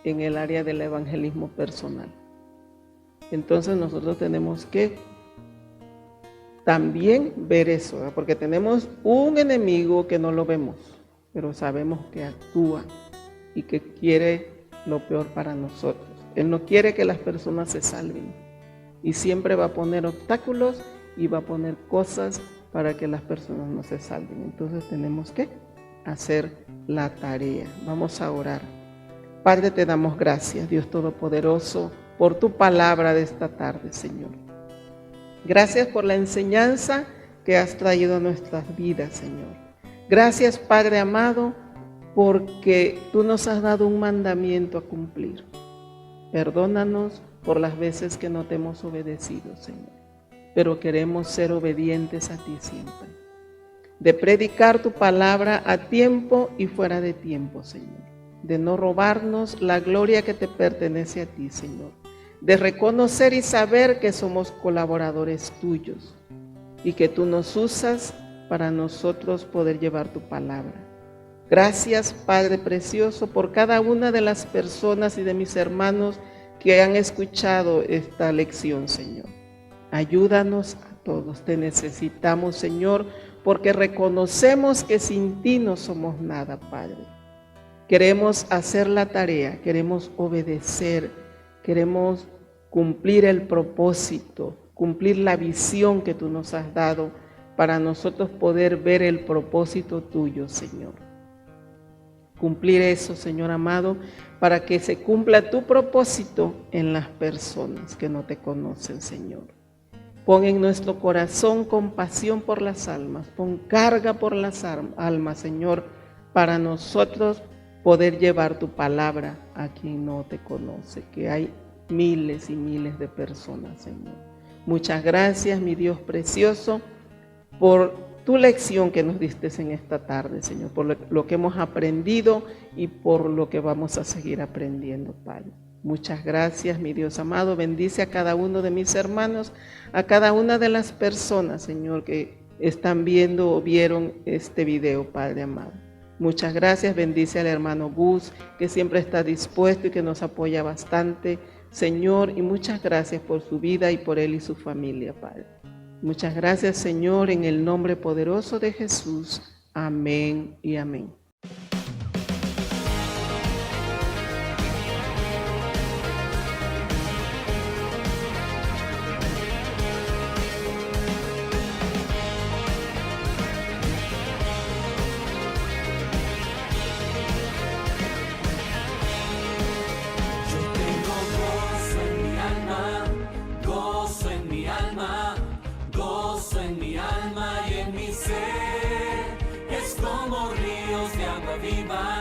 en el área del evangelismo personal. Entonces nosotros tenemos que también ver eso, ¿verdad? Porque tenemos un enemigo que no lo vemos, pero sabemos que actúa y que quiere lo peor para nosotros. Él no quiere que las personas se salven y siempre va a poner obstáculos y va a poner cosas para que las personas no se salven. Entonces tenemos que hacer la tarea. Vamos a orar. Padre, te damos gracias, Dios Todopoderoso, por tu palabra de esta tarde, Señor. Gracias por la enseñanza que has traído a nuestras vidas, Señor. Gracias, Padre amado, porque tú nos has dado un mandamiento a cumplir. Perdónanos por las veces que no te hemos obedecido, Señor, pero queremos ser obedientes a ti siempre. De predicar tu palabra a tiempo y fuera de tiempo, Señor. De no robarnos la gloria que te pertenece a ti, Señor. De reconocer y saber que somos colaboradores tuyos y que tú nos usas para nosotros poder llevar tu palabra. Gracias, Padre precioso, por cada una de las personas y de mis hermanos que han escuchado esta lección, Señor. Ayúdanos a todos, te necesitamos, Señor, porque reconocemos que sin ti no somos nada, Padre. queremos hacer la tarea, queremos obedecer, queremos cumplir el propósito, cumplir la visión que tú nos has dado para nosotros poder ver el propósito tuyo, Señor. Cumplir eso, Señor amado, para que se cumpla tu propósito en las personas que no te conocen, Señor. Pon en nuestro corazón compasión por las almas, pon carga por las almas, Señor, para nosotros poder llevar tu palabra a quien no te conoce, que hay miles y miles de personas, Señor. Muchas gracias, mi Dios precioso, por tu lección que nos diste en esta tarde, Señor, por lo que hemos aprendido y por lo que vamos a seguir aprendiendo, Padre. Muchas gracias, mi Dios amado. Bendice a cada uno de mis hermanos, a cada una de las personas, Señor, que están viendo o vieron este video, Padre amado. Muchas gracias. Bendice al hermano Gus, que siempre está dispuesto y que nos apoya bastante, Señor, y muchas gracias por su vida y por él y su familia, Padre. Muchas gracias, Señor, en el nombre poderoso de Jesús. Amén y amén. Viva